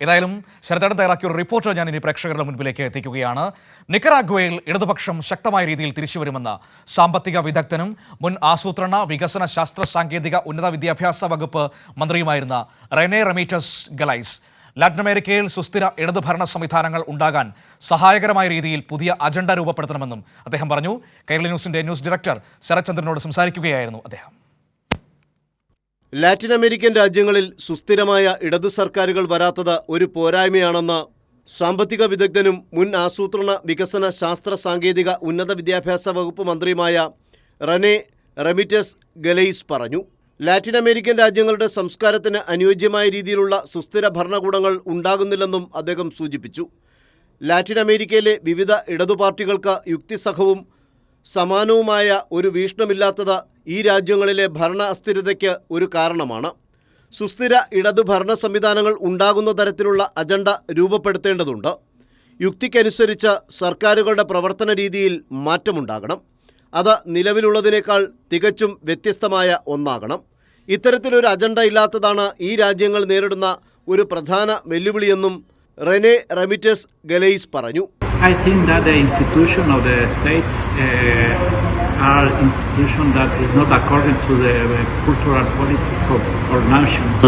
ഏതായാലും ശരത്തേടൻ തയ്യാറാക്കിയ ഒരു റിപ്പോർട്ട് ഞാൻ ഇനി പ്രേക്ഷകരുടെ മുൻപിലേക്ക് എത്തിക്കുകയാണ്. നിക്കരാഗ്വയിൽ ഇടതുപക്ഷം ശക്തമായ രീതിയിൽ തിരിച്ചുവരുമെന്ന് സാമ്പത്തിക വിദഗ്ധനും മുൻ ആസൂത്രണ വികസന ശാസ്ത്ര സാങ്കേതിക ഉന്നത വിദ്യാഭ്യാസ വകുപ്പ് മന്ത്രിയുമായിരുന്ന റെനെ റമീറ്റസ് ഗലൈസ്. ലാറ്റിൻ അമേരിക്കയിൽ സുസ്ഥിര ഇടതു ഭരണ സംവിധാനങ്ങൾ ഉണ്ടാകാൻ സഹായകരമായ രീതിയിൽ പുതിയ അജണ്ട രൂപപ്പെടുത്തണമെന്നും അദ്ദേഹം പറഞ്ഞു. കൈരളി ന്യൂസിന്റെ ന്യൂസ് ഡയറക്ടർ ശരത്ചന്ദ്രനോട് സംസാരിക്കുകയായിരുന്നു അദ്ദേഹം. ലാറ്റിൻ അമേരിക്കൻ രാജ്യങ്ങളിൽ സുസ്ഥിരമായ ഇടതു സർക്കാരുകൾ വരാത്തത് ഒരു പോരായ്മയാണെന്ന് സാമ്പത്തിക വിദഗ്ധനും മുൻ ആസൂത്രണ വികസന ശാസ്ത്ര സാങ്കേതിക ഉന്നത വിദ്യാഭ്യാസ വകുപ്പ് മന്ത്രിയുമായ റെനെ റമീറ്റസ് ഗലൈസ് പറഞ്ഞു. ലാറ്റിൻ അമേരിക്കൻ രാജ്യങ്ങളുടെ സംസ്കാരത്തിന് അനുയോജ്യമായ രീതിയിലുള്ള സുസ്ഥിര ഭരണകൂടങ്ങൾ ഉണ്ടാകുന്നില്ലെന്നും അദ്ദേഹം സൂചിപ്പിച്ചു. ലാറ്റിൻ അമേരിക്കയിലെ വിവിധ ഇടതു പാർട്ടികൾക്ക് യുക്തിസഹവും സമാനവുമായ ഒരു വീക്ഷണമില്ലാത്തത് ഈ രാജ്യങ്ങളിലെ ഭരണ അസ്ഥിരതയ്ക്ക് ഒരു കാരണമാണ്. സുസ്ഥിര ഇടതു ഭരണ സംവിധാനങ്ങൾ ഉണ്ടാകുന്ന തരത്തിലുള്ള അജണ്ട രൂപപ്പെടുത്തേണ്ടതുണ്ട്. യുക്തിക്കനുസരിച്ച് സർക്കാരുകളുടെ പ്രവർത്തന രീതിയിൽ മാറ്റമുണ്ടാകണം. അത് നിലവിലുള്ളതിനേക്കാൾ തികച്ചും വ്യത്യസ്തമായ ഒന്നാകണം. ഇത്തരത്തിലൊരു അജണ്ട ഇല്ലാത്തതാണ് ഈ രാജ്യങ്ങൾ നേരിടുന്ന ഒരു പ്രധാന വെല്ലുവിളിയെന്നും റെനെ റമീറ്റസ് ഗലൈസ് പറഞ്ഞു. I think that the institution of the states are institution that is not according to the cultural politics of our nations.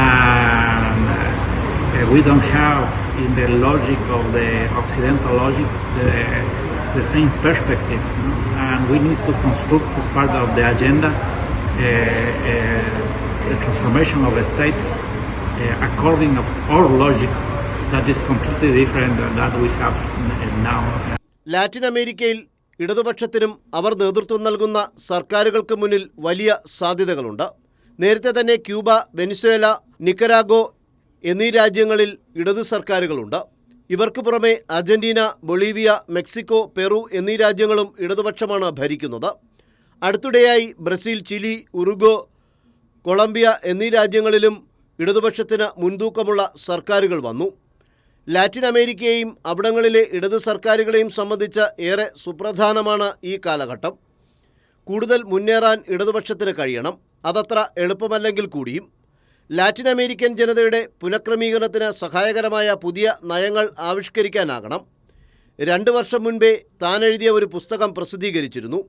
And we don't have in the logic of the Occidental logics the same perspective. And we need to construct as part of the agenda the transformation of the states according of our logics. That is completely different than that we have now. Latin അമേരിക്കയിൽ ഇടതുപക്ഷത്തിനും അവർ നേതൃത്വം നൽകുന്ന സർക്കാരുകൾക്ക് മുന്നിൽ വലിയ സാധ്യതകളുണ്ട്. നേരത്തെ തന്നെ Cuba, Venezuela, Nicaragua എന്നീ രാജ്യങ്ങളിൽ ഇടതു സർക്കാരുകളുണ്ട്. ഇവർക്ക് പുറമെ അർജന്റീന, ബൊളീവിയ, മെക്സിക്കോ, പെറു എന്നീ രാജ്യങ്ങളും ഇടതുപക്ഷമാണ് ഭരിക്കുന്നത്. അടുത്തിടെയായി ബ്രസീൽ, ചിലി, ഉറുഗ്വേ, കൊളംബിയ എന്നീ രാജ്യങ്ങളിലും ഇടതുപക്ഷത്തിന് മുൻതൂക്കമുള്ള സർക്കാരുകൾ വന്നു. ലാറ്റിൻ അമേരിക്കയെയും അവിടങ്ങളിലെ ഇടതു സർക്കാരുകളെയും സംബന്ധിച്ച് ഏറെ സുപ്രധാനമാണ് ഈ കാലഘട്ടം. കൂടുതൽ മുന്നേറാൻ ഇടതുപക്ഷത്തിന് കഴിയണം. അതത്ര എളുപ്പമല്ലെങ്കിൽ കൂടിയും ലാറ്റിൻ അമേരിക്കൻ ജനതയുടെ പുനഃക്രമീകരണത്തിന് സഹായകരമായ പുതിയ നയങ്ങൾ ആവിഷ്കരിക്കാനാകണം. 2 വർഷം മുൻപേ താൻ എഴുതിയ ഒരു പുസ്തകം പ്രസിദ്ധീകരിച്ചിരുന്നു.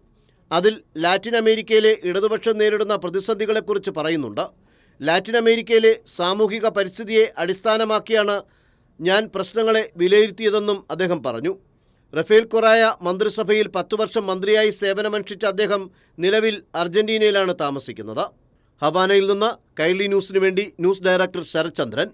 അതിൽ ലാറ്റിൻ അമേരിക്കയിലെ ഇടതുപക്ഷം നേരിടുന്ന പ്രതിസന്ധികളെക്കുറിച്ച് പറയുന്നുണ്ട്. ലാറ്റിൻ അമേരിക്കയിലെ സാമൂഹിക പരിസ്ഥിതിയെ അടിസ്ഥാനമാക്കിയാണ് ഞാൻ പ്രശ്നങ്ങളെ വിലയിരുത്തിയതെന്നും അദ്ദേഹം പറഞ്ഞു. റഫേൽ കൊറായ മന്ത്രിസഭയിൽ 10 വർഷം മന്ത്രിയായി സേവനമനുഷ്ഠിച്ച അദ്ദേഹം നിലവിൽ അർജന്റീനയിലാണ് താമസിക്കുന്നത്. ഹവാനയിൽ നിന്ന് കൈരളി ന്യൂസിനു വേണ്ടി ന്യൂസ് ഡയറക്ടർ ശരത്ചന്ദ്രൻ.